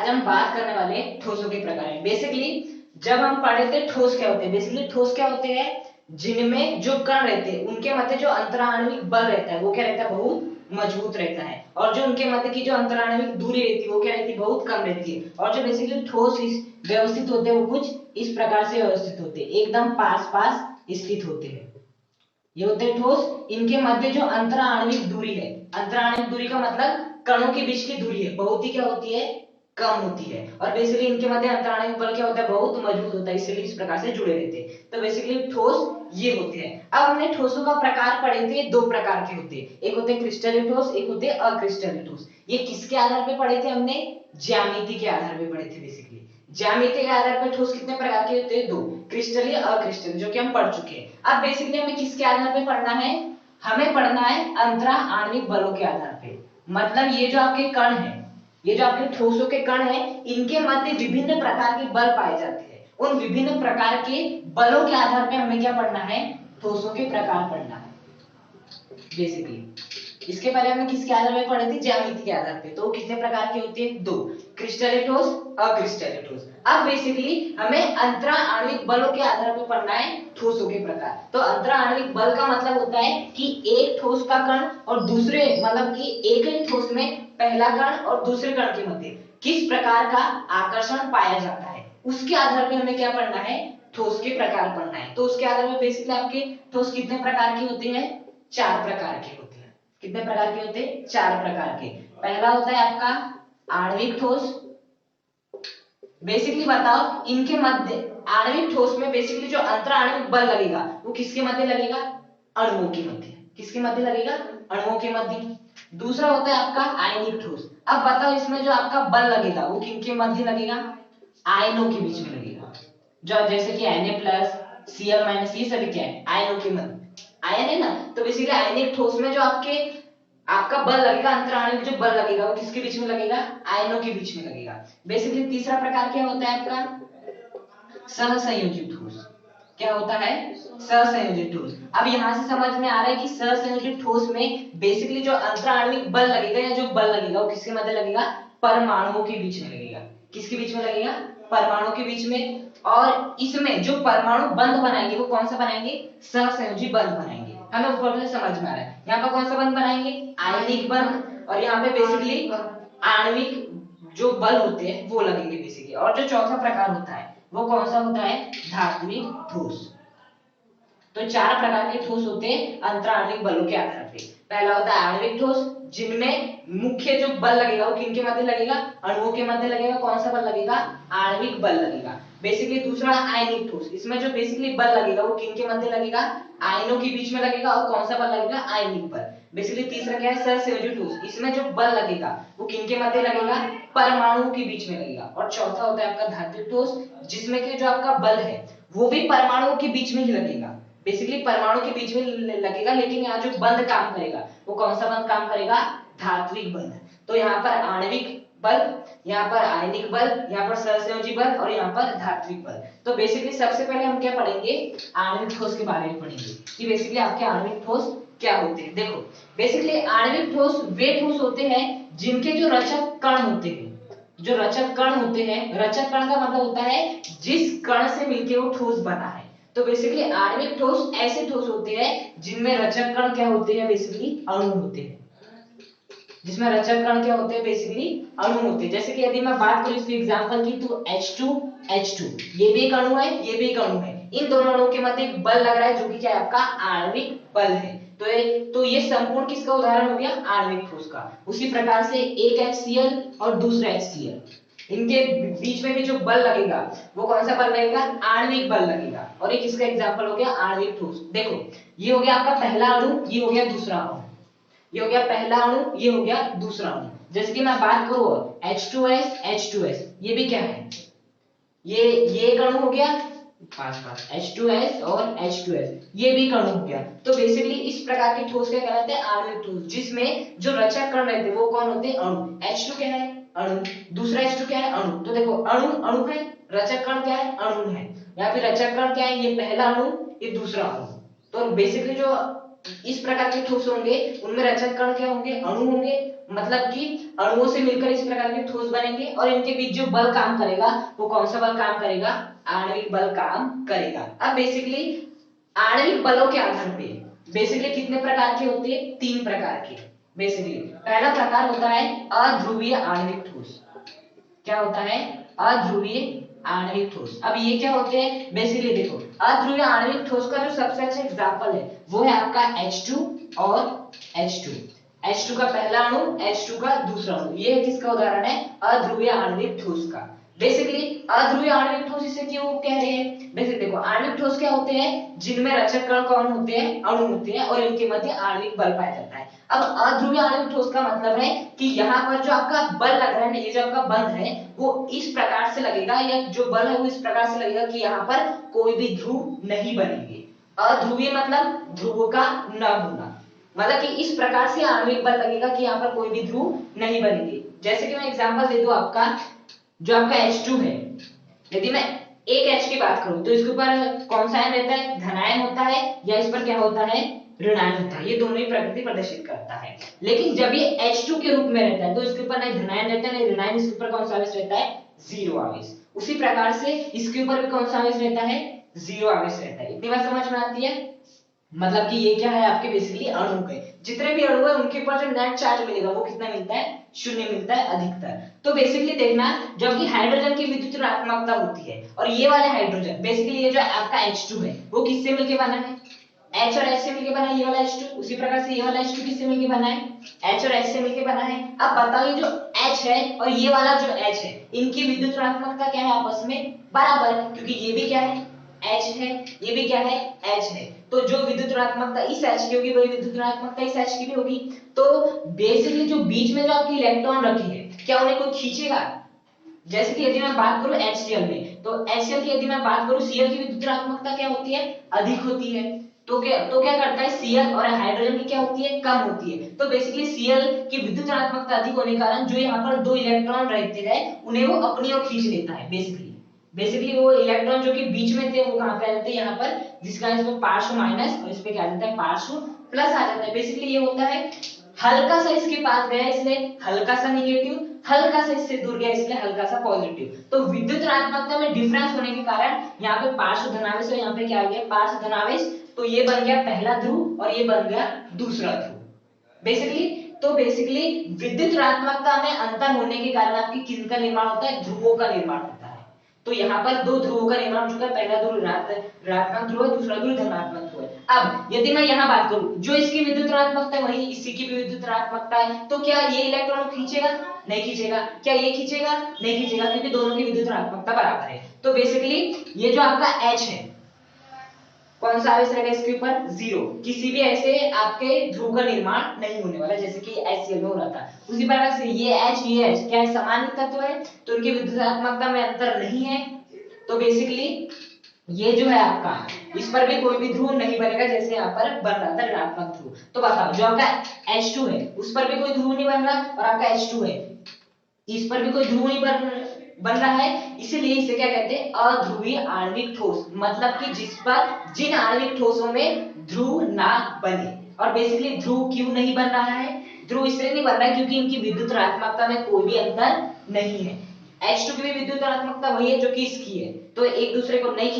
आज हम बात करने वाले हैं ठोसों के प्रकार में। बेसिकली जब हम पढ़े थे ठोस क्या होते हैं, बेसिकली ठोस क्या होते हैं, जिनमें जो कण रहते हैं उनके मध्य जो अंतराण्विक बल रहता है वो क्या रहता है, बहुत मजबूत रहता है, और जो उनके मध्य की जो अंतराण्विक दूरी रहती है वो क्या रहती है, बहुत कम रहती है। और जो बेसिकली ठोस व्यवस्थित होते हैं वो कुछ इस प्रकार से व्यवस्थित होते हैं, एकदम पास पास स्थित होते हैं। ये होते हैं ठोस। इनके मध्य जो अंतराण्विक दूरी है, अंतराण्विक दूरी का मतलब कणों के बीच की दूरी है, बहुत ही क्या होती है, कम होती है। और बेसिकली इनके मध्य अंतराण्विक बल क्या होता है, बहुत मजबूत होता है, इसलिए इस प्रकार से जुड़े रहते हैं। तो बेसिकली ठोस ये होते हैं। अब हमने ठोसों का प्रकार पढ़े थे, दो प्रकार के होते हैं, एक होते हैं क्रिस्टलीय ठोस, एक होते हैं अक्रिस्टलीय ठोस। ये किसके आधार पे पढ़े थे हमने, ज्यामिति के आधार पे पढ़े थे। बेसिकली ज्यामिति के आधार पर ठोस कितने प्रकार के होते हैं, दो, क्रिस्टलीय अक्रिस्टलीय, जो कि हम पढ़ चुके हैं। अब बेसिकली हमें किसके आधार पे पढ़ना है, हमें पढ़ना है अंतरा आणविक बलों के आधार पे। मतलब ये जो आपके कण है, ये जो आपके ठोसों के कण है, इनके मध्य विभिन्न प्रकार के बल पाए जाते हैं। उन विभिन्न प्रकार के बलों के आधार पे हमें क्या पढ़ना है, ठोसों के प्रकार पढ़ना है बेसिकली। इसके पहले हमने किसके आधार पे पढ़े थे, ज्यामिति के आधार पे। तो कितने प्रकार के होते हैं, दो, क्रिस्टलीय ठोस, अक्रिस्टलीय ठोस। अब बेसिकली हमें अंतरा आणविक बलों के आधार पे पढ़ना है ठोसों के प्रकार। तो अंतरा आणविक बल का मतलब होता है कि एक ठोस का कण और दूसरे, मतलब कि एक ही ठोस में पहला कण और दूसरे कण के मध्य किस प्रकार का आकर्षण पाया जाता है, उसके आधार पे हमें क्या पढ़ना है, ठोस के प्रकार पढ़ना है। तो उसके आधार पे बेसिकली आपके ठोस कितने प्रकार के होते हैं, चार प्रकार के होते हैं। कितने प्रकार के होते हैं, चार प्रकार के। पहला होता है आपका आणविक ठोस। बेसिकली बताओ इनके मध्य, आणविक ठोस में बेसिकली जो अंतर आणविक बल लगेगा वो किसके मध्य लगेगा, अणुओं के मध्य। किसके मध्य लगेगा, अणुओं के मध्य। दूसरा होता है आपका आयनिक ठोस। अब बताओ इसमें जो आपका बल लगेगा वो किनके मध्य लगेगा, आयनों के बीच में लगेगा। जो जैसे कि Na+Cl- ये सभी क्या है, आयनों के मध्य आयन है ना। तो बेसिकली आयनिक ठोस में जो आपका बल लगेगा, अंतराणविक जो बल लगेगा वो किसके बीच में लगेगा, आयनों के बीच में लगेगा। बेसिकली तीसरा प्रकार क्या होता है आपका, सहसंयोजित ठोस। क्या होता है, सहसंयोजित ठोस। अब यहां से समझ में आ रहा है कि सहसंयोजित ठोस में बेसिकली जो अंतराणविक बल लगेगा या जो बल लगेगा वो किसके मध्य लगेगा, परमाणुओं के बीच में लगेगा। किसके बीच में लगेगा, परमाणु के बीच में। और इसमें जो परमाणु बंध बनाएंगे वो कौन सा बनाएंगे, सहसंयोजी बंध बनाएंगे। हमें ऊपर से समझ में आ रहा है। यहाँ पर कौन सा बंध बनाएंगे, आयनिक बंध। और यहाँ पे बेसिकली आणविक जो बल होते हैं वो लगेंगे बेसिकली। और जो चौथा प्रकार होता है वो कौन सा होता है, धात्विक ठोस। तो चार प्रकार के ठोस होते हैं अंतराणविक बलों के आधार पे। पहला होता है आणविक ठोस, जिनमें मुख्य जो बल लगेगा वो किनके मध्य लगेगा, अणुओं के मध्य लगेगा। कौन सा बल लगेगा, आणविक बल लगेगा बेसिकली। दूसरा आयनिक ठोस, इसमें जो बेसिकली बल लगेगा वो किनके मध्य लगेगा, आयनों के बीच में लगेगा। और कौन सा बल लगेगा, आयनिक बल बेसिकली। तीसरा क्या है, सहसंयोजी ठोस, इसमें जो बल लगेगा वो किनके मध्य लगेगा, परमाणुओं के बीच में लगेगा। और चौथा होता है आपका धात्विक ठोस, जिसमें कि जो आपका बल है वो भी परमाणुओं के बीच में ही लगेगा। बेसिकली परमाणु के बीच में लगेगा, लेकिन यहाँ जो बंध काम करेगा वो कौन सा बंध काम करेगा, धात्विक बंध। तो यहाँ पर आणविक बल, यहाँ पर आयनिक बल, यहाँ पर सहसंयोजी बल और यहाँ पर धात्विक बल। तो बेसिकली सबसे पहले हम क्या पढ़ेंगे, आणविक ठोस के बारे में पढ़ेंगे कि बेसिकली आपके आणविक ठोस क्या होते हैं। देखो बेसिकली आणविक ठोस वे ठोस होते हैं जिनके जो रचक कण होते हैं, जो रचक कण होते हैं, रचक कण का मतलब होता है जिस कण से मिलकर वो ठोस बना है। तो बेसिकली आणविक ठोस ऐसे ठोस होते हैं जिनमें रचक कण क्या होते हैं, बेसिकली अणु होते हैं। जिसमें रचक कण क्या होते हैं, बेसिकली अणु होते हैं। जैसे कि यदि मैं बात करूं इसके एग्जांपल की, तो H2 ये भी एक अणु है, ये भी एक अणु है। इन दोनों अणुओं के मध्य एक बल लग रहा है जो कि क्या है, आपका आणविक बल है। तो ये संपूर्ण किसका उदाहरण हो गया, आणविक ठोस का। उसी प्रकार से एक HCl और दूसरा HCl, इनके बीच में भी जो बल लगेगा वो कौन सा बल लगेगा, आणविक बल लगेगा। और एक इसका एग्जांपल हो गया आणविक ठोस। देखो ये हो गया आपका पहला अणु, ये हो गया दूसरा अणु, ये हो गया पहला अणु, ये हो गया दूसरा अणु। जैसे कि मैं बात करूं H2S, ये भी क्या है, ये एक अणु हो गया, पास H2S और H2S, ये भी एक अणु हो गया। तो बेसिकली इस प्रकार के ठोस क्या कहलाते हैं, आणविक ठोस, जिसमें जो रचक कण रहते हैं वो कौन होते हैं, अणु। H2 क्या है, अणु। दूसरा H2 क्या है, अणु। तो देखो अणु है, रचक कण क्या है, अणु है। यहाँ पे रचक कण क्या है, ये पहला अणु, ये दूसरा अणु। तो बेसिकली जो इस प्रकार के ठोस होंगे उनमें रचक कण क्या होंगे, अणु होंगे। मतलब कि अणुओं से मिलकर इस प्रकार के ठोस बनेंगे और इनके बीच जो बल काम करेगा वो कौन सा बल काम करेगा, आणविक बल काम करेगा। अब बेसिकली आणविक बलों के आधार पे बेसिकली कितने प्रकार के होते हैं, 3 प्रकार के। बेसिकली पहला प्रकार होता है अध्रुवीय आणविक ठोस। क्या होता है, अध्रुवीय आणविक ठोस। अब ये क्या होते हैं, बेसिकली देखो अध्रुवीय आणविक ठोस का जो सबसे अच्छा एग्जांपल है वो है आपका H2 और H2। H2 का पहला अणु, H2 का दूसरा अणु, ये किसका उदाहरण है, अध्रुवीय आणविक ठोस का। बेसिकली अध्रुवीय आणविक ठोस इसे क्यों कह रहे हैं, बेसिकली देखो आणविक ठोस क्या होते हैं, जिनमें रचक कण कौन होते हैं, अणु होते हैं और इनके मध्य आणविक बल पाया जाता है। अब अध्रुवीय आणविक ठोस का मतलब है कि यहाँ पर जो आपका बल लग रहा है ना, ये जो आपका बंध है वो इस प्रकार से लगेगा, या जो बल है वो इस प्रकार से लगेगा कि यहाँ पर कोई भी ध्रुव नहीं बनेंगे। अध्रुवीय मतलब ध्रुवों का न होना, मतलब कि इस प्रकार से आणविक बल लगेगा कि यहाँ पर कोई भी ध्रुव नहीं बनेंगे। जैसे कि मैं एग्जांपल दे दूं आपका, जो आपका H2 है, यदि मैं एक H की बात करूं तो इसके ऊपर कौन सा आयन रहता है, धनायन होता है, या इस पर क्या होता है, ऋणायन होता है। ये दोनों ही प्रकृति प्रदर्शित करता है। लेकिन जब ये H2 के रूप में रहता है तो इसके ऊपर नहीं धनायन रहता है नहीं ऋणायन, इसके ऊपर कौन सा आवेश रहता है, 0 आवेश। उसी प्रकार से इसके ऊपर भी कौन सा आवेश रहता है, 0 आवेश रहता है। इतनी बात समझ में आती है। मतलब कि ये क्या है आपके बेसिकली अणु है, जितने भी अणु है उनके ऊपर जो नेट चार्ज मिलेगा वो कितना मिलता है, 0 मिलता है अधिकतर। तो बेसिकली देखना, जब कि हाइड्रोजन की विद्युत ऋणात्मकता होती है और ये वाले हाइड्रोजन बेसिकली ये जो आपका H2 है वो किससे मिलके बना है, H और H से मिलके बना है ये वाला H2। उसी प्रकार से ये वाला H2 किससे मिलके बना है, H और H से मिलके बना है। अब बताओ ये जो H है और ये वाला जो H है, इनकी विद्युत ऋणात्मकता क्या है आपस में, बराबर, क्योंकि ये भी क्या है, H है, ये भी क्या है, H है। तो जो विद्युत ऋणात्मकता इस H की होगी वही विद्युत ऋणात्मकता इस H की भी होगी। तो बेसिकली जो बीच में जो आपकी इलेक्ट्रॉन रखी है, क्या उन्हें कोई खींचेगा। जैसे कि यदि मैं बात करूं HCl में, तो HCl की यदि मैं बात करूं, Cl की विद्युत ऋणात्मकता क्या होती है, अधिक होती है। तो क्या करता है, Cl और हाइड्रोजन की क्या होती है, कम होती है। तो बेसिकली Cl की विद्युत ऋणात्मकता अधिक होने के कारण जो यहाँ पर 2 इलेक्ट्रॉन रहते हैं उन्हें वो अपनी ओर खींच लेता है। बेसिकली वो इलेक्ट्रॉन जो कि बीच में थे वो कहां पे आ जाते हैं, यहाँ पर, जिसका इसमें पार्श्व माइनस और इस पे क्या आ जाता है, पार्श्व प्लस आ जाता है। बेसिकली ये होता है हल्का सा इसके पास गया इसलिए हल्का सा निगेटिव, हल्का सा इससे दूर गया इसलिए हल्का सा पॉजिटिव। तो विद्युत ऋणात्मकता में डिफरेंस होने के कारण यहाँ पे पार्श्व धनावेश और यहाँ पे क्या आ गया, पार्श्व धनावेश। तो ये बन गया पहला ध्रुव और ये बन गया दूसरा ध्रुव। बेसिकली विद्युत ऋणात्मकता में अंतर होने के कारण आपकी किसका निर्माण होता है, ध्रुवों का निर्माण होता है। तो यहाँ पर 2 ध्रुवों का निर्माण हो चुका है, पहला ध्रुव ऋणात्मक ध्रुव है, दूसरा ध्रुव धनात्मक ध्रुव है। अब यदि मैं यहाँ बात करूं, जो इसकी विद्युत ऋणात्मकता है वही इसी की भी विद्युत ऋणात्मकता है, तो क्या ये इलेक्ट्रॉन खींचेगा, नहीं खींचेगा। क्या ये खींचेगा, नहीं खींचेगा, क्योंकि दोनों की विद्युत ऋणात्मकता बराबर है। तो बेसिकली ये जो आपका H है, कौन सा आवेश रहेगा इसके ऊपर, 0। किसी भी ऐसे आपके ध्रुव का निर्माण नहीं होने वाला जैसे कि HCl में हो रहा था। उसी प्रकार से ये H क्या है, समान तत्व है, तो उनकी विद्युत ऋणात्मकता में अंतर नहीं है। तो बेसिकली ये जो है आपका, इस पर भी कोई भी ध्रुव नहीं बनेगा जैसे यहाँ पर बन रहा था ऋणात्मक ध्रुव। तो बताओ जो आपका H2 है उस पर भी कोई ध्रुव नहीं बन रहा, और आपका H2 है इस पर भी कोई ध्रुव नहीं बन रहा है, इसीलिए इसे क्या कहते हैं, अध्रुवीय आणविक ठोस। मतलब कि जिन आणविक ठोसों में ध्रुव ना बने। और बेसिकली ध्रुव क्यों नहीं बन रहा है, ध्रुव इसलिए नहीं बन रहा है क्योंकि इनकी विद्युत ऋणात्मकता में कोई भी अंतर नहीं है। H2 की भी विद्युत ऋणात्मकता वही है जो कि इसकी है, तो एक दूसरे को नहीं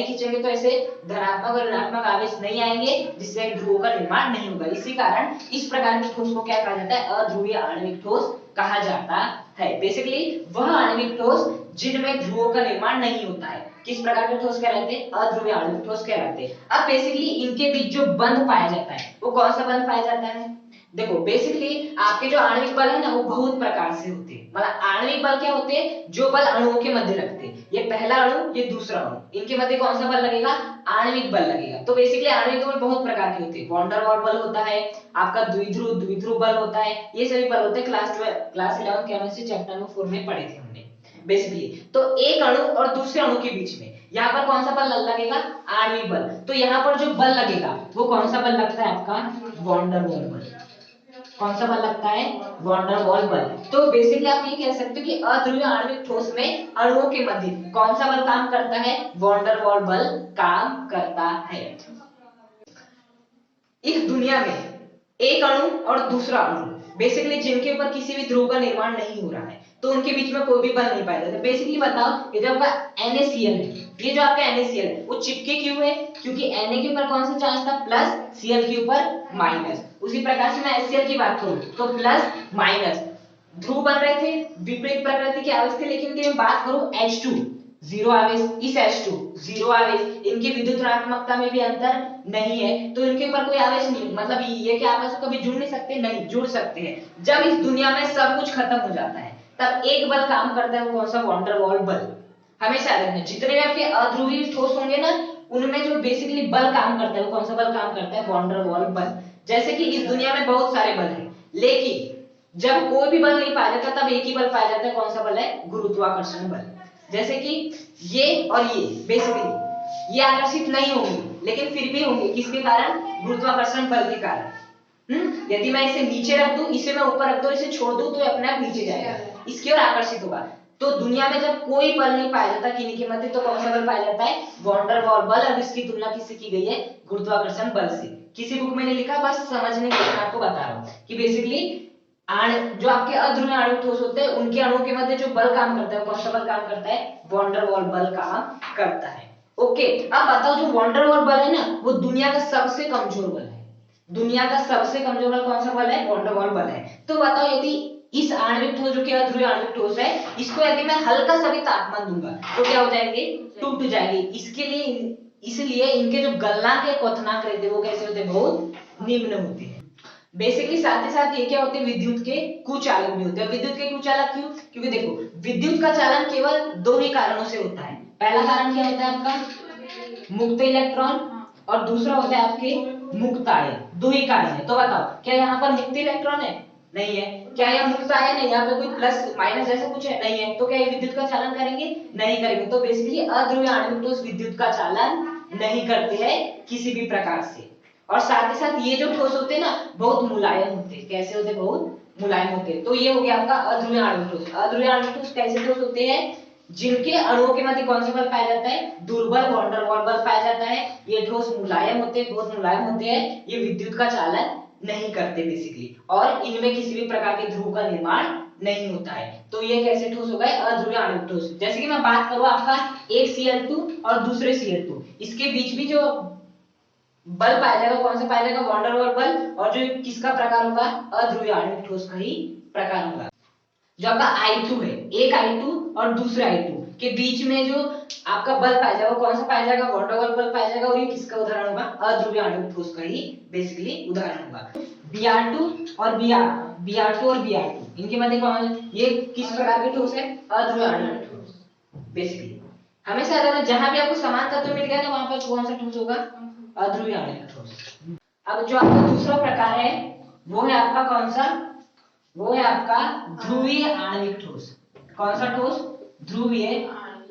खींचेंगे, तो ऐसे धनात्मक और ऋणात्मक आवेश नहीं आएंगे, जिससे ध्रुवों का निर्माण नहीं होगा। इसी कारण इस प्रकार के ठोस को क्या कहा जाता है, अध्रुवीय आणविक ठोस कहा जाता है। बेसिकली वह आणविक ठोस जिनमें ध्रुवों का निर्माण नहीं होता है, किस प्रकार के ठोस कहलाते हैं, अध्रुवीय आणविक ठोस कहलाते हैं। अब बेसिकली इनके बीच जो बंध पाया जाता है वो कौन सा बंध पाया जाता है, देखो बेसिकली आपके जो आणविक बल है ना वो बहुत प्रकार से होते हैं। मतलब आणविक बल क्या होते हैं, जो बल अणुओं के मध्य लगते हैं। ये पहला अणु, ये दूसरा अणु, इनके मध्य कौन सा बल लगेगा, आणविक बल लगेगा। तो बेसिकली आणविक बल बहुत प्रकार के होते हैं। वॉन डेर वाल बल होता है, आपका द्विध्रुव बल होता है, ये सभी बल होते हैं। क्लास 11 केमिस्ट्री चैप्टर नंबर 4 में पढ़े थे हमने बेसिकली। तो एक अणु और दूसरे अणु के बीच में यहाँ पर कौन सा बल लगेगा, आणविक बल। तो यहाँ पर जो बल लगेगा वो कौन सा बल लगता है आपका, वॉन डेर वाल बल। कौन सा बल लगता है, वॉन डेर वाल बल। तो बेसिकली आप ये कह सकते हो कि अध्रुवीय आणविक ठोस में अणुओं के मध्य कौन सा बल काम करता है, वॉन डेर वाल बल काम करता है। इस दुनिया में एक अणु और दूसरा अणु बेसिकली जिनके ऊपर किसी भी ध्रुव का निर्माण नहीं हो रहा है, तो उनके बीच में कोई भी बल नहीं पाया जाता। बेसिकली बताओ, ये जो आपका NaCl है, ये जो आपका NaCl है वो चिपके क्यों है? क्योंकि Na के ऊपर कौन सा चार्ज था? प्लस, Cl के ऊपर माइनस। उसी प्रकार से मैं HCl की बात करूं तो प्लस माइनस ध्रुव बन रहे थे, विपरीत प्रकृति के आवेश थे। लेकिन मैं बात करूं H2 जीरो आवेश, इस H2 जीरो आवेश, इनकी विद्युत ऋणात्मकता में भी अंतर नहीं है, तो इनके ऊपर कोई आवेश नहीं, मतलब ये कि आपस में कभी जुड़ नहीं सकते? नहीं, जुड़ सकते हैं। जब इस दुनिया में सब कुछ खत्म हो जाता है तब एक बल काम करता है, वो कौन सा? वॉन डर वाल बल। हमेशा याद रखना, जितने भी आपके अध्रुवीय ठोस होंगे ना, उनमें जो बेसिकली बल काम करता है वो कौन सा बल काम करता है? वॉन डर वाल बल। जैसे कि इस दुनिया में बहुत सारे बल हैं, लेकिन जब कोई भी बल नहीं पाया जाता तब एक ही बल पाया जाता है, कौन सा बल है? गुरुत्वाकर्षण बल। जैसे कि ये और ये बेसिकली ये आकर्षित नहीं होंगे, लेकिन फिर भी होंगे, किसके कारण? गुरुत्वाकर्षण बल के कारण। यदि मैं इसे नीचे रख दूं, इसे मैं ऊपर रख दूं, इसे छोड़ दूं, तो अपने आप नीचे जाएगा, इसकी ओर आकर्षित होगा। तो दुनिया में जब कोई बल नहीं पाया जाता किन्हीं के मध्य, तो कौन सा बल पाया जाता है? वॉन डर वाल बल। और इसकी तुलना किससे की गई है? गुरुत्वाकर्षण बल से। किसी बुक में नहीं लिखा, बस समझने के लिए आपको बता रहा हूं कि बेसिकली जो आपके अध्रुवीय आणविक ठोस होते हैं, उनके अणुओं के मध्य जो बल काम करता है, कौन सा बल काम करता है? वॉन डर वाल बल काम करता है। ओके, अब बताओ, जो वॉन डर वाल बल है ना, वो दुनिया का सबसे कमजोर बल है। दुनिया का सबसे कमजोर बल कौन सा बल है? वॉन डर वाल बल है। तो बताओ, यदि इस आणविक ठोस जो कि अध्रुवीय आणविक ठोस है, इसको यदि मैं हल्का सा भी तापमान दूंगा तो क्या हो जाएंगे? टूट जाएंगे। इसके लिए, इसलिए इनके जो गलनांक या क्वथनांक रहते हैं वो कैसे होते हैं? बहुत निम्न होते हैं। बेसिकली साथ ही साथ ये क्या होते हैं? विद्युत के कुचालक भी होते हैं। विद्युत के कुचालक क्यों? क्योंकि देखो, विद्युत का चालन केवल दो ही कारणों से होता है। पहला कारण क्या होता है आपका? मुक्त इलेक्ट्रॉन, और दूसरा होता है आपके मुक्त आयन। दो ही कारण है। तो बताओ, क्या यहाँ पर मुक्त इलेक्ट्रॉन है? नहीं है। क्या यहाँ मुक्त आयन है? यहाँ पे कोई प्लस माइनस जैसा कुछ है? नहीं है। तो क्या ये विद्युत का चालन करेंगे? नहीं करेंगे। तो बेसिकली अध्रुवीय आणविक ठोस विद्युत का चालन नहीं करते हैं किसी भी प्रकार से। और साथ ही साथ ये जो ठोस होते हैं ना, बहुत मुलायम होते हैं। कैसे होते हैं? बहुत मुलायम होते हैं। तो ये हो गया आपका अध्रुवीय आणविक ठोस। अध्रुवीय आणविक ठोस कैसे ठोस होते हैं? जिनके अणुओं के मध्य कौन सा बल पाया जाता है? दुर्बल वॉन डर वाल बल पाया जाता है। ये ठोस मुलायम होते हैं, बहुत मुलायम होते हैं। ये विद्युत का चालन नहीं करते बेसिकली, और इनमें किसी भी प्रकार के ध्रुव का निर्माण नहीं होता है। तो ये कैसे ठोस हो गए? अध्रुवीय आणविक ठोस। जैसे कि मैं बात करूं आपका एक Cl2 और दूसरे Cl2, इसके बीच भी जो बल पाया जाएगा, कौन सा पाया जाएगा? वॉन डर वाल बल। और जो किसका प्रकार होगा? अध्रुवीय आणविक ठोस का ही प्रकार होगा। जो आपका I2 है, एक I2 और दूसरे I2 के बीच में जो आपका बल पाया जाएगा, कौन सा पाया जाएगा? वॉन डर वाल बल पाया जाएगा। और ये किसका उदाहरण होगा? अध्रुवीय आणविक ठोस का ही बेसिकली उदाहरण होगा। Br2 और Br2 इनके मध्य कौन, ये किस प्रकार के ठोस है? अध्रुवीय आणविक ठोस बेसिकली। हमेशा याद रखना, जहां भी आपको समान तत्व मिल गया ना, वहां पर कौन सा ठोस होगा? अध्रुवीय आणविक ठोस। अब जो आपका दूसरा प्रकार है वो है आपका कौन सा? वो है आपका ध्रुवीय आणविक ठोस। कौन सा ठोस? ध्रुवीय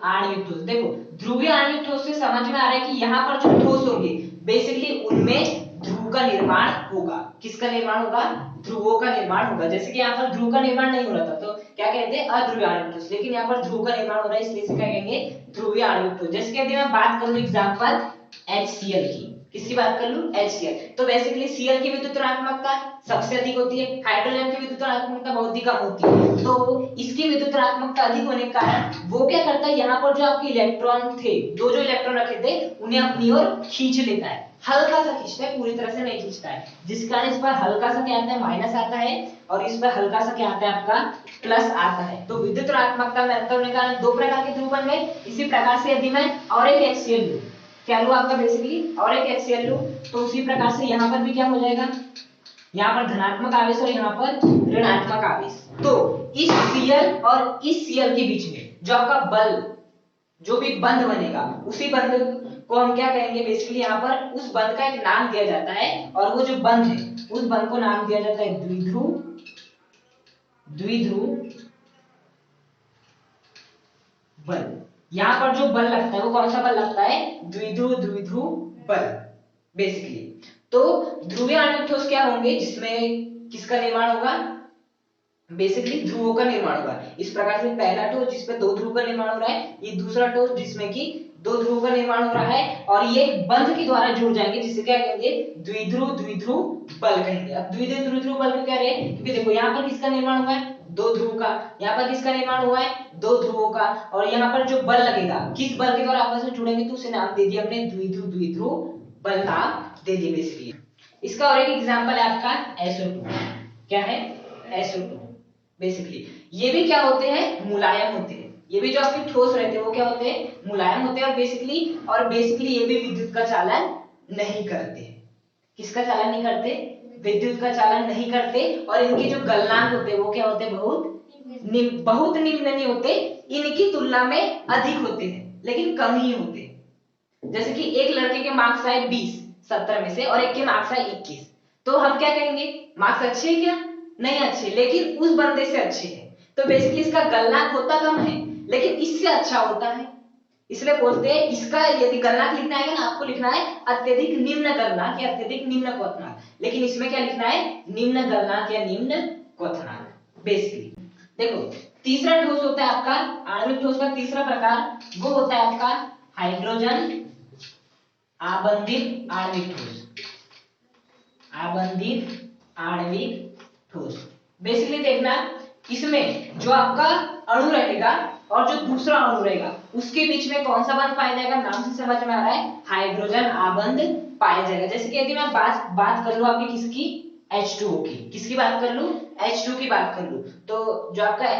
आणविक ठोस। देखो, ध्रुवीय आणविक ठोस से समझ में आ रहा है कि यहाँ पर जो ठोस होंगे बेसिकली उनमें ध्रुव का निर्माण होगा। किसका निर्माण होगा? ध्रुवों का निर्माण होगा। जैसे कि यहाँ पर ध्रुव का निर्माण नहीं हो रहा था, तो क्या कहते हैं? अध्रुवीय आणविक ठोस। लेकिन यहाँ पर ध्रुव का निर्माण हो रहा है, इसलिए क्या कहेंगे? ध्रुवीय आणविक ठोस। जैसे कि यदि मैं बात करूं एग्जांपल HCl की, किसकी बात कर लूं? HCl। तो बेसिकली Cl की विद्युत ऋणात्मकता सबसे अधिक होती है, हाइड्रोजन की विद्युत ऋणात्मकता बहुत ही कम होती है। तो इसकी विद्युत ऋणात्मकता अधिक होने के कारण वो क्या करता है? यहाँ पर जो आपके इलेक्ट्रॉन थे, दो जो इलेक्ट्रॉन रखे थे, उन्हें अपनी ओर खींच लेता है। हल्का सा खींचता है, पूरी तरह से नहीं खींचता है, जिस कारण इस पर हल्का सा क्या आता है? माइनस आता है, और इस पर हल्का सा क्या आता है? आपका प्लस आता है। तो विद्युत ऋणात्मकता में अंतर होने के कारण दो प्रकार के ध्रुव बन गए। इसी प्रकार से यदि मैं और एक HCl लूं, क्या लूं आपका बेसिकली? और एक HCl लूं, तो उसी प्रकार से यहाँ पर भी क्या हो जाएगा? यहाँ पर धनात्मक आवेश और यहाँ पर ऋणात्मक आवेश। तो इस Cl और इस Cl के बीच में जो आपका बल, जो भी बंध बनेगा, उसी बंध को हम क्या कहेंगे? बेसिकली यहाँ पर उस बंध का एक नाम दिया जाता है, और वो जो बंध है उस बंध को नाम दिया जाता है द्विध्रुव। द्विध्रुव बल। यहाँ पर जो बल लगता है वो कौन सा बल लगता है? द्विध्रुव बल बेसिकली। तो ध्रुवीय आणविक ठोस क्या होंगे? जिसमें किसका निर्माण होगा? बेसिकली ध्रुवों का निर्माण होगा। इस प्रकार से पहला ठोस जिसमें दो ध्रुव का निर्माण हो रहा है, ये दूसरा ठोस जिसमें कि दो ध्रुव का निर्माण हो रहा है, और ये बंध के द्वारा जुड़ जाएंगे, जिसे क्या कहेंगे, द्विध्रुव द्विध्रुव बल कहेंगे। अब द्विध्रुव द्विध्रुव बल को कह रहे हैं क्योंकि देखो यहाँ पर किसका निर्माण हुआ है, दो ध्रुव का, यहाँ पर किसका निर्माण हुआ है, दो ध्रुवों का, और यहाँ पर जो बल लगेगा किस बल के द्वारा आपस में जुड़ेंगे तो उसे नाम दे दिया अपने द्विध्रुव द्विध्रुव बल नाम दे दिए बेसिकली। इसका और एक एग्जांपल है आपका SO2। क्या है, SO2। बेसिकली ये भी क्या होते हैं, मुलायम होते हैं। ये भी जो आपके ठोस रहते हैं वो क्या होते हैं, मुलायम होते हैं, और बेसिकली ये भी विद्युत का चालन नहीं करते। किसका चालन नहीं करते, विद्युत का चालन नहीं करते, और इनके जो गलनांक होते हैं वो क्या होते हैं, बहुत निम्न नहीं होते, इनकी तुलना में अधिक होते हैं लेकिन कम ही होते हैं। जैसे कि एक लड़के के मार्क्स आए 20 70 में से, और एक के मार्क्स आए 21, तो हम क्या कहेंगे, मार्क्स अच्छे हैं क्या, नहीं अच्छे, लेकिन उस बंदे से अच्छे हैं। तो बेसिकली इसका गलनांक होता कम है लेकिन इससे अच्छा होता है, इसलिए बोलते हैं इसका यदि गलनांक लिखना है ना, आपको लिखना है अत्यधिक निम्न गलनांक या अत्यधिक निम्न क्वथनांक, लेकिन इसमें क्या लिखना है, निम्न गलनांक या निम्न क्वथनांक। बेसिकली देखो तीसरा ठोस होता है आपका आणविक ठोस का तीसरा प्रकार, वो होता है आपका हाइड्रोजन आबंधित आणविक ठोस। आबंधित आणविक ठोस, बेसिकली देखना इसमें जो आपका अणु रहेगा और जो दूसरा अणु रहेगा उसके बीच में कौन सा बंध पाया जाएगा, नाम से समझ में आ रहा है, हाइड्रोजन आबंध पाया जाएगा। जैसे कि यदि मैं बात कर लूं आपकी किसकी, H2O की, किसकी बात कर लूं, H2 की बात कर लूं, तो जो आपका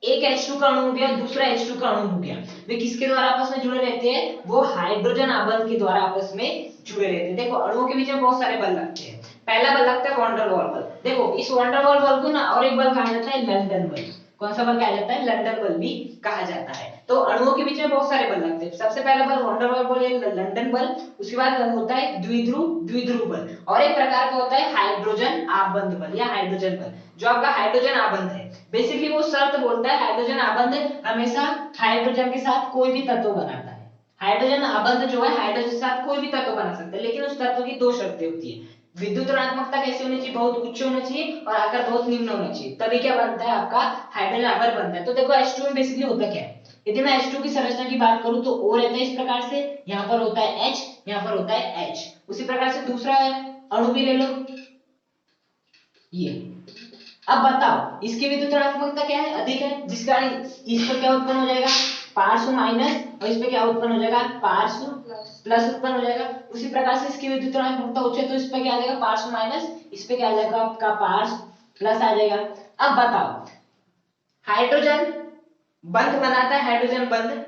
एक H2 का अणु हो गया, दूसरा H2 का अणु हो गया, वे किसके द्वारा आपस में जुड़े रहते हैं, वो हाइड्रोजन आबंध के द्वारा आपस में जुड़े रहते हैं। देखो अणुओं के बीच में बहुत सारे बल लगते हैं। पहला बल लगता है वॉन डेर वाल बल। देखो इस वॉन डेर वाल बल को ना और एक बल कहा जाता है लंदन बल। कौन सा बल कहा जाता है, लंदन बल भी कहा जाता है। तो अणुओं के बीच में बहुत सारे बल लगते हैं। सबसे पहला बल वॉन डेर वाल बल या लंदन बल, उसके बाद होता है द्विध्रुव बल, और एक प्रकार का होता है हाइड्रोजन आबंध बल या हाइड्रोजन बल। जो आपका हाइड्रोजन आबंध है, बेसिकली वो शर्त बोलता है हाइड्रोजन आबंध हमेशा हाइड्रोजन के साथ कोई भी तत्व बनाता है। हाइड्रोजन आबंध जो है हाइड्रोजन के साथ कोई भी तत्व बना सकता है, लेकिन उस तत्व की दो शर्तें होती है। विद्युत ऋणात्मकता कैसी होनी चाहिए, बहुत उच्च होना चाहिए, और आकार बहुत निम्न होना चाहिए, तभी क्या बनता है आपका हाइड्रोजन आबंध बनता है। तो देखो H2 में बेसिकली होता क्या है, यदि मैं H2 की संरचना की बात करूं तो O रहता है इस प्रकार से, यहाँ पर होता है H, यहाँ पर होता है H। उसी प्रकार से दूसरा अणु भी ले लो ये। अब बताओ इसकी विद्युत ऋणात्मकता क्या है, अधिक है, जिस कारण इस पर क्या उत्पन्न हो जाएगा, पार्श्व माइनस, और इस पे क्या उत्पन्न हो जाएगा, पार्श्व प्लस उत्पन्न हो जाएगा। उसी प्रकार से इसकी विद्युत ऋणात्मकता उच्च है तो इस पे क्या आ जाएगा, पार्श्व माइनस, इस पे क्या आ जाएगा आपका पार्श्व प्लस आ जाएगा। अब बताओ हाइड्रोजन बंध बनाता है, हाइड्रोजन बंध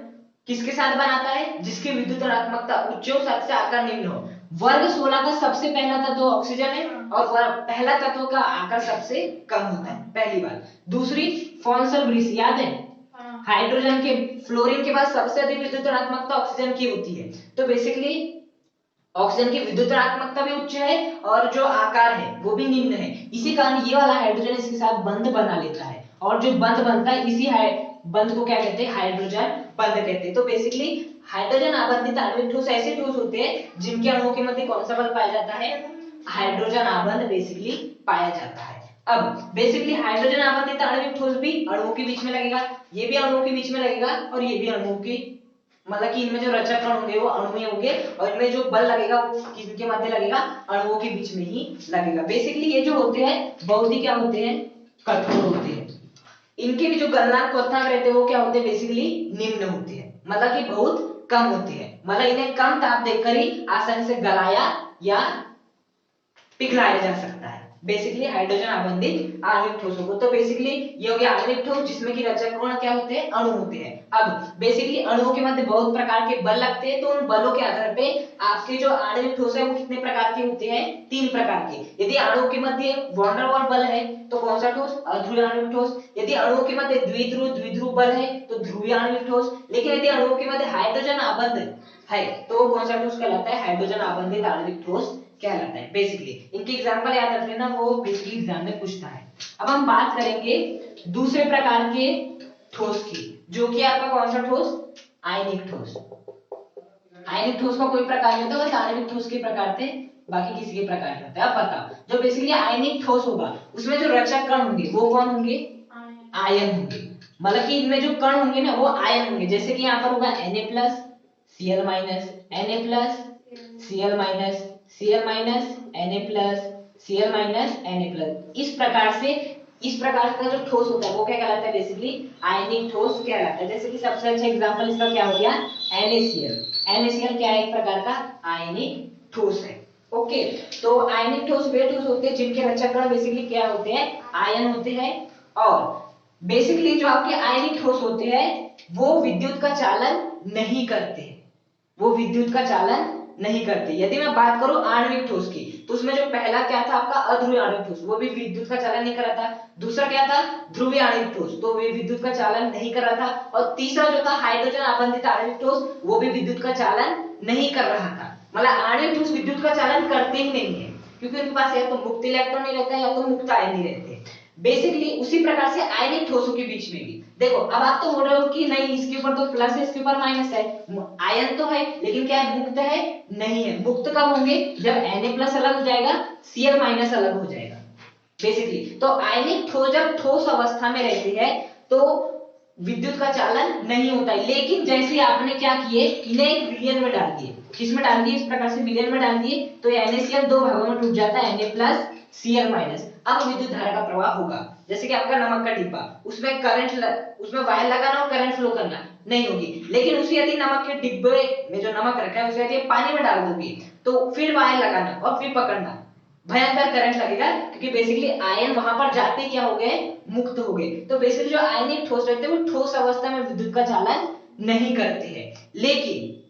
किसके साथ बनाता है, जिसकी विद्युत ऋणात्मकता उच्च हो, सबसे आकार निम्न हो। वर्ग 16 का सबसे पहला तत्व ऑक्सीजन है, और पहला तत्व का आकार सबसे कम होता है, पहली बात। दूसरी फॉन्सल ब्रिस याद है, हाइड्रोजन के फ्लोरीन के बाद सबसे अधिक विद्युत ऋणात्मकता ऑक्सीजन की होती है। तो बेसिकली ऑक्सीजन की विद्युत ऋणात्मकता भी उच्च है और जो आकार है वो भी निम्न है। इसी कारण ये वाला हाइड्रोजन इसके साथ बंध बना लेता है, और जो बंध बनता है इसी बंध को क्या कहते हैं, हाइड्रोजन बंध कहते हैं। तो बेसिकली हाइड्रोजन आबंधित आणविक ठोस ऐसे ठोस होते हैं जिनके अणुओं के मध्य कौन सा बल पाया जाता है, हाइड्रोजन आबंध बेसिकली पाया जाता है। अब बेसिकली हाइड्रोजन आबंधित आणविक ठोस भी अणुओं के बीच में लगेगा, ये भी अणुओं के बीच में लगेगा, और ये भी अणुओं के, मतलब कि इनमें जो रचक कण होंगे वो अणु में होंगे, और इनमें जो बल लगेगा वो किनके मध्य लगेगा, अणुओं के बीच में ही लगेगा। बेसिकली ये जो होते हैं बहुत ही क्या होते हैं, कठोर होते हैं। इनके भी जो गलनांक क्वथनांक रहते हैं वो क्या होते हैं, बेसिकली निम्न होते हैं, मतलब कि बहुत कम होते हैं, मतलब इन्हें कम ताप देकर ही आसानी से गलाया या पिघलाया जा सकता है। बेसिकली हाइड्रोजन आबंधित आणविक ठोसों को। तो बेसिकली ये हो गया आणविक ठोस जिसमें कि रचक कण क्या होते हैं, अणु होते हैं। अब बेसिकली अणुओं के मध्य बहुत प्रकार के बल लगते हैं, तो उन बलों के आधार पे आपके जो आणविक ठोस है वो कितने प्रकार के होते हैं, 3 प्रकार के। यदि अणुओं के मध्य वॉन डेर वाल बल है तो कौन सा ठोस, अध्रुवीय आणविक ठोस। यदि अणुओं के मध्य द्विध्रुव बल है तो ध्रुवीय आणविक ठोस। लेकिन यदि अणुओं के मध्य हाइड्रोजन आबंध है तो वो कौन सा ठोस कहलाता है, हाइड्रोजन आबंधित आणविक ठोस कहलाता है। बेसिकली इनके एग्जांपल याद रख लेना, वो बेसिकली एग्जाम में पूछता है। अब हम बात करेंगे दूसरे प्रकार के ठोस की, जो कि आपका कौन सा ठोस, आयनिक ठोस। आयनिक ठोस का कोई प्रकार नहीं होता, बस आणविक ठोस के प्रकार थे बाकी किसी के प्रकार के होते हैं। अब बताओ जो बेसिकली आयनिक ठोस होगा उसमें जो रचक कण होंगे वो कौन होंगे? आयन होंगे। मतलब कि इनमें जो कण होंगे ना वो आयन होंगे। जैसे कि यहाँ पर होगा Na+, Cl-, Na+, Cl-, Cl-, Na+, Cl-, Na+। इस प्रकार का जो ठोस होता है वो क्या कहलाता है? बेसिकली आयनिक ठोस कहलाता है। जैसे कि सबसे अच्छा एग्जांपल इसका क्या हो गया? NaCl। NaCl क्या है? एक प्रकार का आयनिक ठोस है। ओके, तो आयनिक ठोस वे ठोस होते हैं जिनके रचक कण बेसिकली क्या होते हैं? आयन होते हैं। और बेसिकली जो आपके आयनिक ठोस होते हैं वो विद्युत का चालन नहीं करते। वो विद्युत का चालन नहीं करते। यदि मैं बात करूं आणविक ठोस की तो उसमें जो पहला क्या था आपका? अध्रुवीय आणविक ठोस, वो भी विद्युत का चालन नहीं कर रहा था। दूसरा क्या था? ध्रुवीय आणविक ठोस, तो वे विद्युत का चालन नहीं कर रहा था। और तीसरा जो था हाइड्रोजन आबंधित आणविक ठोस, वो भी विद्युत का चालन नहीं कर रहा था। मतलब आणविक ठोस विद्युत का चालन करते ही नहीं है क्योंकि उनके पास या तो मुक्त इलेक्ट्रॉन नहीं रहता है या तो मुक्त आयन नहीं रहते। बेसिकली उसी प्रकार से आयनिक ठोसों के बीच में भी देखो, अब आप तो बोल रहे हो कि नहीं इसके ऊपर तो प्लस है इसके ऊपर माइनस है। आयन तो है लेकिन क्या है? मुक्त है? नहीं है। मुक्त कब होंगे? जब Na+ अलग हो जाएगा, Cl- अलग हो जाएगा। बेसिकली तो आयनिक ठोस जब ठोस अवस्था में रहती है तो विद्युत का चालन नहीं होता है। लेकिन जैसे आपने क्या किए, इन्हें एक विलयन में डाल दिए। किसमें डाल दिए? इस प्रकार से विलयन में डाल दिए तो NaCl दो भागों में टूट जाता है, Na+, Cl-। अब विद्युत धारा का प्रवाह होगा। जैसे कि आपका नमक का डिब्बा, उसमें उसमें वायर लगाना और करंट फ्लो करना नहीं होगी। लेकिन उसी यदि नमक के डिब्बे में जो नमक रखा है उसे यदि पानी में डाल दोगे तो फिर वायर लगाना और फिर पकड़ना, भयंकर करंट लगेगा क्योंकि बेसिकली आयन वहां पर जाते क्या हो गए? मुक्त हो गए। तो बेसिकली जो आयनिक ठोस रहते हैं वो ठोस अवस्था में विद्युत का चालन नहीं करते हैं, लेकिन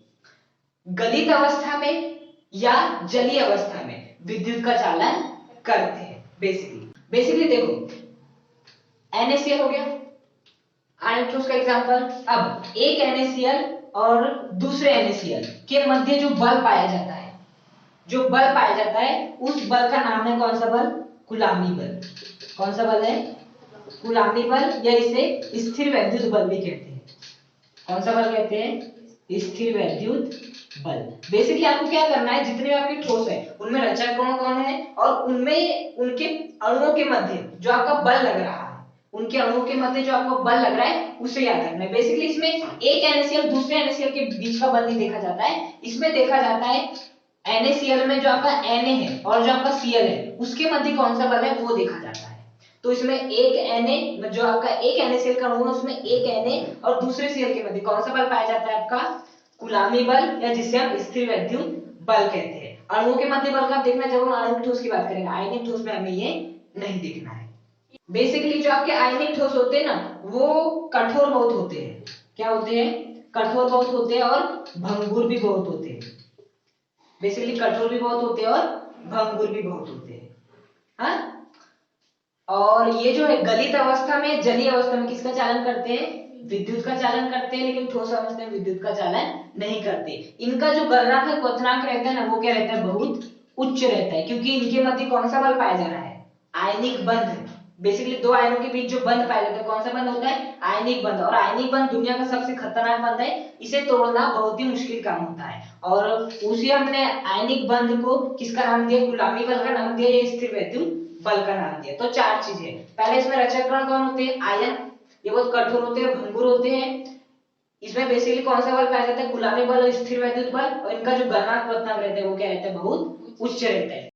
गलित अवस्था में या जलीय अवस्था में विद्युत का चालन करते हैं। बेसिकली देखो NaCl हो गया आयनिक ठोस का एग्जांपल। अब एक NaCl और दूसरे NaCl के मध्य जो बल पाया जाता है, उस बल का नाम है कौन सा बल? कूलाम्बी बल। कौन सा बल है? कूलाम्बी बल, या इसे स्थिर वैद्युत बल भी कहते हैं। कौन सा बल कहते हैं? स्थिर वैद्युत बल। बेसिकली आपको क्या करना है, जितने आपके ठोस है उनमें रचक कौन कौन है और उनमें उनके अणुओं के मध्य जो आपका बल लग रहा है, उनके अणुओं के मध्य जो आपको बल लग रहा है उसे याद रखना है। बेसिकली इसमें एक NaCl दूसरे NaCl के बीच का बल नहीं देखा जाता है, इसमें देखा जाता है NaCl में जो आपका Na है और जो आपका Cl है उसके मध्य कौन सा बल है वो देखा जाता है। तो इसमें एक Na जो आपका एक NaCl का अणु है उसमें एक Na और दूसरे Cl के मध्य कौन सा बल पाया जाता है? आपका कूलाम्बी बल, या जिसे हम स्थिर वैद्युत बल कहते हैं। अणुओं के मध्य बल का आप देखना जब हम आणविक ठोस की बात करेंगे, आयनिक ठोस में हमें ये नहीं देखना है। बेसिकली जो आपके आयनिक ठोस होते हैं ना वो कठोर बहुत होते हैं। क्या होते हैं? कठोर बहुत होते हैं और भंगुर भी बहुत होते हैं। बेसिकली कठोर भी बहुत होते हैं और भंगुर भी बहुत होते हैं। हाँ, और ये जो है गलित अवस्था में जलीय अवस्था में किसका चालन करते हैं? विद्युत का चालन करते हैं, लेकिन ठोस अवस्था में विद्युत का चालन नहीं करते। इनका जो गलनांक है, क्वथनांक रहता है ना, वो क्या रहता है? बहुत उच्च रहता है क्योंकि इनके मध्य कौन सा बल पाया जा रहा है? आयनिक बंध। बेसिकली दो आयनों के बीच जो बंध पाया जाता है कौन सा बंध होता है? आयनिक बंध। और आयनिक बंध दुनिया का सबसे खतरनाक बंध है, इसे तोड़ना बहुत ही मुश्किल काम होता है। और उसी हमने आयनिक बंध को किसका नाम दिया? कूलाम्बी बल का नाम दिया या स्थिर वैद्युत बल का नाम दिया। तो चार चीजें, पहले इसमें रचक कण कौन होते हैं? आयन, ये बहुत कठोर होते हैं, भंगुर होते हैं। इसमें बेसिकली कौन सा बल पाया जाता है? कूलाम्बी बल और स्थिर वैद्युत बल। और इनका जो गलनांक क्वथनांक रहता है वो क्या रहता है? बहुत उच्च रहता है।